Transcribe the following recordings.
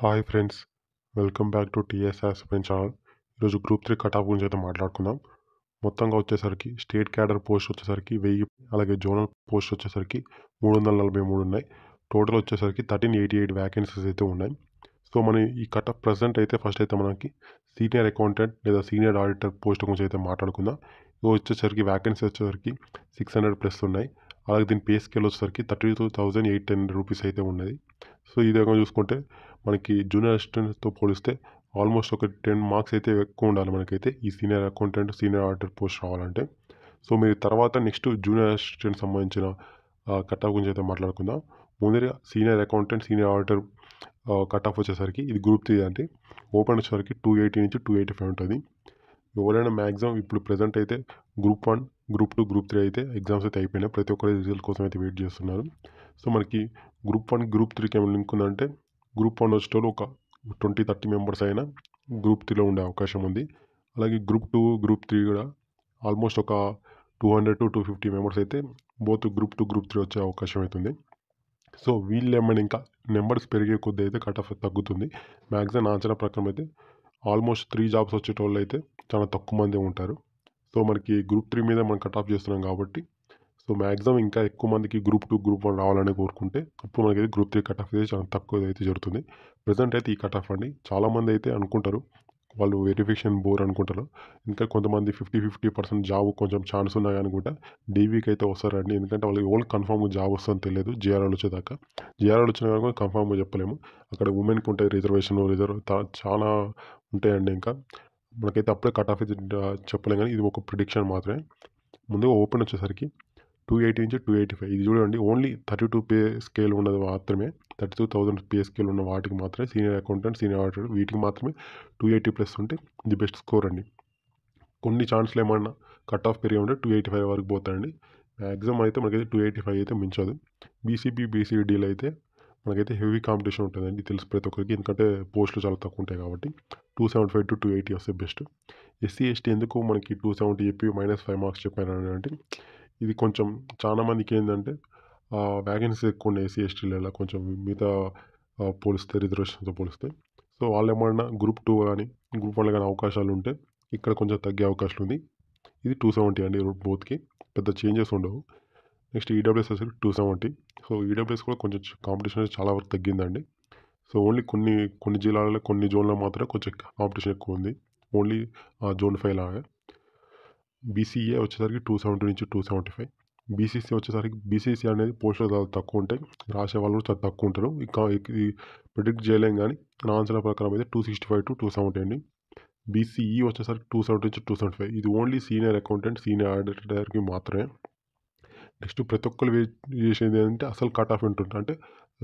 Hi friends, welcome back to TSR స్పెన్ channel. ఈరోజు group 3 cut off గురించి అయితే మాట్లాడుకుందాం. మొత్తంగా వచ్చేసరికి స్టేట్ క్యాడర్ పోస్ట్ వచ్చేసరికి 1000, అలాగే జోనల్ పోస్ట్ వచ్చేసరికి 343 ఉన్నాయి. టోటల్ వచ్చేసరికి 1388 వ్యాకెన్సీస్ అయితే ఉన్నాయి. సో మన ఈ కట్ ఆఫ్ ప్రజెంట్ అయితే ఫస్ట్ అయితే మనకి సీనియర్ అకౌంటెంట్ లేదా సీనియర్ ఆడిటర్ పోస్ట్ గురించి అయితే మాట్లాడుకుందాం. ఇవి వచ్చేసరికి వ్యాకెన్సీ వచ్చేసరికి 600+ ఉన్నాయి. అలాగే దీని పే స్కేల్ వచ్చేసరికి 32,810 రూపీస్ అయితే ఉన్నది. సో ఈ విధంగా చూసుకుంటే మనకి జూనియర్ అసిస్టెంట్తో పోలిస్తే ఆల్మోస్ట్ ఒక 10 మార్క్స్ అయితే ఎక్కువ ఉండాలి మనకైతే ఈ senior accountant senior auditor post రావాలంటే. సో మీరు తర్వాత నెక్స్ట్ జూనియర్ అసిస్టెంట్ సంబంధించిన కట్ ఆఫ్ గురించి అయితే మాట్లాడుకుందాం. ముందుగా senior accountant senior auditor cut off వచ్చేసరికి ఇది గ్రూప్ 3 అంటే ఓపెన్ వచ్చేసరికి 280 నుంచి 285 ఉంటుంది. ఎవరైనా మ్యాక్సిమం ఇప్పుడు ప్రజెంట్ అయితే గ్రూప్ 1, గ్రూప్ 2, గ్రూప్ 3 అయితే ఎగ్జామ్స్ అయితే అయిపోయినాయి. ప్రతి ఒక్కరు రిజల్ట్ కోసం అయితే వెయిట్ చేస్తున్నారు. సో మనకి గ్రూప్ 1, గ్రూప్ 3కి ఏమైనా లింక్ ఉందంటే గ్రూప్ 1 వచ్చేటోళ్ళు ఒక 20-30 మెంబర్స్ అయినా గ్రూప్ 3లో ఉండే అవకాశం ఉంది. అలాగే గ్రూప్ 2, గ్రూప్ 3 కూడా ఆల్మోస్ట్ ఒక 200-250 మెంబర్స్ అయితే బోత్ గ్రూప్ 2, గ్రూప్ 3 వచ్చే అవకాశం అవుతుంది. సో వీళ్ళు ఏమైనా ఇంకా నెంబర్స్ పెరిగే కొద్దీ అయితే కట్ ఆఫ్ తగ్గుతుంది. మ్యాక్సిమం నా అంచనా ప్రకారం అయితే ఆల్మోస్ట్ 3 జాబ్స్ వచ్చేటోళ్ళు అయితే చాలా తక్కువ మంది ఉంటారు. సో మనకి గ్రూప్ 3 మీద మనం కట్ ఆఫ్ చేస్తున్నాం కాబట్టి సో మ్యాక్సిమం ఇంకా ఎక్కువ మందికి గ్రూప్ 2, గ్రూప్ 1 రావాలని కోరుకుంటే అప్పుడు మనకైతే గ్రూప్ 3 కట్ ఆఫ్ అయితే చాలా తక్కువ అయితే జరుగుతుంది. ప్రజెంట్ అయితే ఈ కట్ ఆఫ్ అండి. చాలామంది అయితే అనుకుంటారు వాళ్ళు వెరిఫికేషన్ బోర్ అనుకుంటారు. ఇంకా కొంతమంది 50% జాబ్ కొంచెం ఛాన్స్ ఉన్నాయి అనుకుంటా డీవీకి అయితే వస్తారండి. ఎందుకంటే వాళ్ళకి ఓన్లీ కన్ఫామ్గా జాబ్ వస్తుందని తెలియదు జేఆర్ఎల్ వచ్చేదాకా. జేఆర్ఎల్ వచ్చిన కనుక కన్ఫామ్గా చెప్పలేము. అక్కడ ఉమెన్కి ఉంటాయి రిజర్వేషన్ చాలా ఉంటాయండి. ఇంకా మనకైతే అప్పుడే కట్ ఆఫ్ అయితే చెప్పలేం, కానీ ఇది ఒక ప్రిడిక్షన్ మాత్రమే. ముందుగా ఓపెన్ వచ్చేసరికి 280 నుంచి 285. ఇది చూడండి ఓన్లీ 32 పే స్కేల్ ఉన్నది మాత్రమే. 32,000 పే స్కేల్ ఉన్న వాటికి మాత్రమే సీనియర్ అకౌంటెంట్ సీనియర్ ఆడిటర్ వీటికి మాత్రమే 280+ ఉంటే ది బెస్ట్ స్కోర్ అండి. కొన్ని ఛాన్స్లు ఏమన్నా కట్ ఆఫ్ పెరిగి ఉంటే 285 వరకు పోతాయండి. మ్యాక్సిమం అయితే మనకైతే 285 అయితే మించదు. బీసీబీ బీసీడీలో అయితే మనకైతే హెవీ కాంపిటీషన్ ఉంటుందండి, తెలుసు ప్రతి ఒక్కరికి. ఎందుకంటే పోస్టులు చాలా తక్కువ ఉంటాయి కాబట్టి 275 to 280 వస్తే బెస్ట్. ఎస్సీ ఎస్టీ ఎందుకు మనకి 270 చెప్పి -5 మార్క్స్ చెప్పారు అంటే ఇది కొంచెం చాలా మందికి ఏంటంటే వ్యాకెన్సీ ఎక్కువ ఉన్నాయి ఎస్సీ ఎస్టీలలో కొంచెం మిగతా పోలిస్తే రిజర్వేషన్తో పోలిస్తే. సో వాళ్ళు ఏమన్నా గ్రూప్ 2 కానీ గ్రూప్ 1 కానీ అవకాశాలు ఉంటే ఇక్కడ కొంచెం తగ్గే అవకాశం ఉంది. ఇది 270 అండి బోత్కి, పెద్ద చేంజెస్ ఉండవు. నెక్స్ట్ ఈడబ్ల్యూఎస్ వచ్చేసి 270. సో ఈడబ్ల్యూఎస్ కూడా కొంచెం కాంపిటీషన్ చాలా వరకు తగ్గిందండి. సో ఓన్లీ కొన్ని జిల్లాలలో కొన్ని జోన్లో మాత్రమే కొంచెం కాంపిటీషన్ ఎక్కువ ఉంది. ఓన్లీ జోన్ 5 లాగా. బీసీఏ వచ్చేసరికి 270 నుంచి 275. బీసీసీ వచ్చేసరికి బీసీసీ అనేది పోస్టులు చాలా తక్కువ ఉంటాయి, రాసే వాళ్ళు చాలా తక్కువ ఉంటారు. ఇది ప్రిడిక్ట్ చేయలేం, కానీ నా అంచనా ప్రకారం అయితే 265 to 270 అండి. బీసీఈ వచ్చేసరికి 270 నుంచి 275. ఇది ఓన్లీ సీనియర్ అకౌంటెంట్ సీనియర్ ఆడిటర్కి మాత్రమే. నెక్స్ట్ ప్రతి ఒక్కరు చేసేది ఏంటంటే అసలు కట్ ఆఫ్ ఉంటుంది, అంటే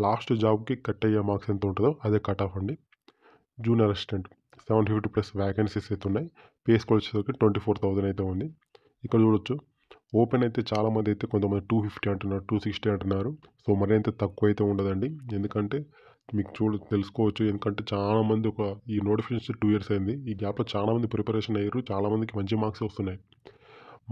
లాస్ట్ జాబ్కి కట్ అయ్యే మార్క్స్ ఎంత ఉంటుందో అదే కట్ ఆఫ్ అండి. జూనియర్ అసిస్టెంట్ 750+ వ్యాకెన్సీస్ అయితే ఉన్నాయి. పే స్కేల్ వచ్చేసరికి 24,000 అయితే ఉంది. ఇక్కడ చూడొచ్చు ఓపెన్ అయితే చాలామంది అయితే కొంతమంది 250 అంటున్నారు, 260 అంటున్నారు. సో మరి అంత తక్కువ అయితే ఉండదండి. ఎందుకంటే మీకు తెలుసుకోవచ్చు. ఎందుకంటే చాలామంది ఈ నోటిఫికేషన్ 2 years అయింది. ఈ గ్యాప్లో చాలామంది ప్రిపరేషన్ అయ్యారు, చాలామందికి మంచి మార్క్స్ వస్తున్నాయి.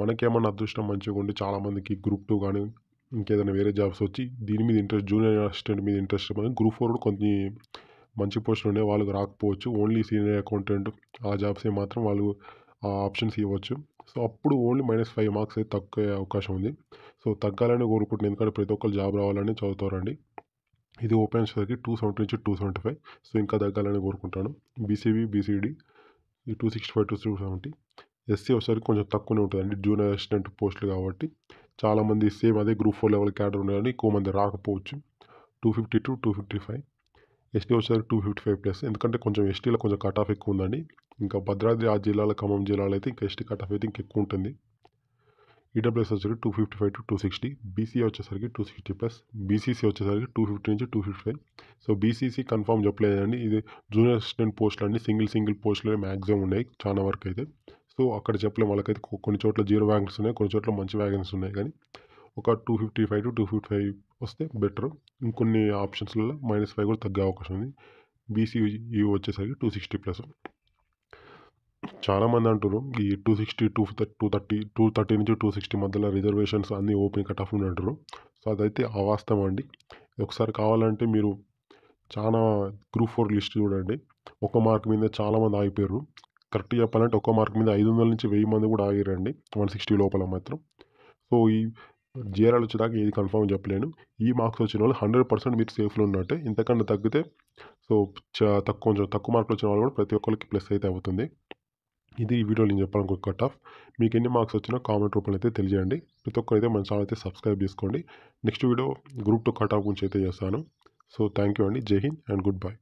మనకేమన్నా అదృష్టం మంచిగా ఉండి చాలామందికి గ్రూప్ 2 కానీ ఇంకేదైనా వేరే జాబ్స్ వచ్చి దీని మీద ఇంట్రెస్ట్ జూనియర్ అసిస్టెంట్ మీద ఇంట్రెస్ట్ గ్రూప్ 4 కూడా కొన్ని మంచి పోస్టులు ఉన్నాయి, వాళ్ళకి రాకపోవచ్చు. ఓన్లీ సీనియర్ అకౌంటెంట్ ఆ జాబ్సే మాత్రం వాళ్ళు ఆ ఆప్షన్స్ ఇవ్వచ్చు. సో అప్పుడు ఓన్లీ -5 మార్క్స్ అయితే తగ్గే అవకాశం ఉంది. సో తగ్గాలని కోరుకుంటున్నాను, ఎందుకంటే ప్రతి ఒక్కరు జాబ్ రావాలని చదువుతారండి. ఇది ఓపెన్ వచ్చేసరికి 270 నుంచి 275. సో ఇంకా తగ్గాలని కోరుకుంటాను. బీసీబీ బీసీడీ ఈ 265 to 270. ఎస్సీ వచ్చేసరికి కొంచెం తక్కువనే ఉంటుందండి, జూనియర్ అసిస్టెంట్ పోస్టులు కాబట్టి. చాలామంది సేమ్ అదే గ్రూప్ 4 లెవెల్ క్యాడర్ ఉన్నాయి, కానీ ఎక్కువ మంది రాకపోవచ్చు. 250 to 255. ఎస్టీ వచ్చేసరికి 255+. ఎందుకంటే కొంచెం ఎస్టీలో కొంచెం కట్ ఆఫ్ ఎక్కువ ఉందండి. ఇంకా భద్రాద్రి ఆ జిల్లాలో ఖమ్మం జిల్లాలో అయితే ఇంకా ఎస్టీ కట్ ఆఫ్ అయితే ఇంకా ఎక్కువ ఉంటుంది. ఈడబ్ల్యూఎస్ వచ్చేసరికి 255 to 260. బీసీఏ వచ్చేసరికి 260+. బీసీసీ వచ్చేసరికి 250 నుంచి 255. సో బీసీసీ కన్ఫామ్ చెప్పలేదండి. ఇది జూనియర్ అసిస్టెంట్ పోస్టులు అన్ని సింగిల్ పోస్టులే మ్యాక్సిమం ఉన్నాయి చాలా వరకు అయితే. సో అక్కడ చెప్పలేము, వాళ్ళకైతే కొన్ని చోట్ల 0 వ్యాకెన్సీ ఉన్నాయి, కొన్ని చోట్ల మంచి వ్యాకెన్సీ ఉన్నాయి. కానీ ఒక 255 to 255 వస్తే బెటర్. ఇంకొన్ని ఆప్షన్స్లలో -5 కూడా తగ్గే అవకాశం ఉంది. బీసీఈ వచ్చేసరికి 260+. చాలామంది అంటారు ఈ 260, 230 నుంచి 260 మధ్యలో రిజర్వేషన్స్ అన్నీ ఓపెన్ కట్ ఆఫ్ అంటారు. సో అదైతే అవాస్తవం అండి. ఒకసారి కావాలంటే మీరు చాలా గ్రూప్ 4 లిస్ట్ చూడండి. ఒక మార్క్ మీద చాలామంది ఆగిపోయారు. కరెక్ట్‌గా చెప్పాలంటే ఒక్క మార్క్ మీద 500 నుంచి 1000 మంది కూడా ఆగిర్రండి. 160 లోపల మాత్రం. సో, ఈ జేఆర్ఎల్ వచ్చేదాకా ఏది కన్ఫర్మ్ చెప్పలేను. ఈ మార్క్స్ వచ్చినోళ్ళు 100% మీరు సేఫ్‌లో ఉన్నట్టే. ఇంతకన్నా తగ్గితే సో, కొంచెం తక్కువ మార్కులు వచ్చిన వాళ్ళు కూడా ప్రతి ఒక్కళ్ళకి ప్లస్ అయితే అవుతుంది. ఇది ఈ వీడియోలో నేను చెప్పాలనుకున్న కట్ ఆఫ్. మీకు ఎన్ని మార్క్స్ వచ్చినా కామెంట్ రూపంలో అయితే తెలియజేయండి. ప్రతి ఒక్కరైతే మన ఛానల్ అయితే సబ్స్క్రైబ్ చేసుకోండి. Next video group 2 cut off గురించి అయితే చేస్తాను. సో, థ్యాంక్ యూ అండి. జై హింద్ అండ్ గుడ్ బై.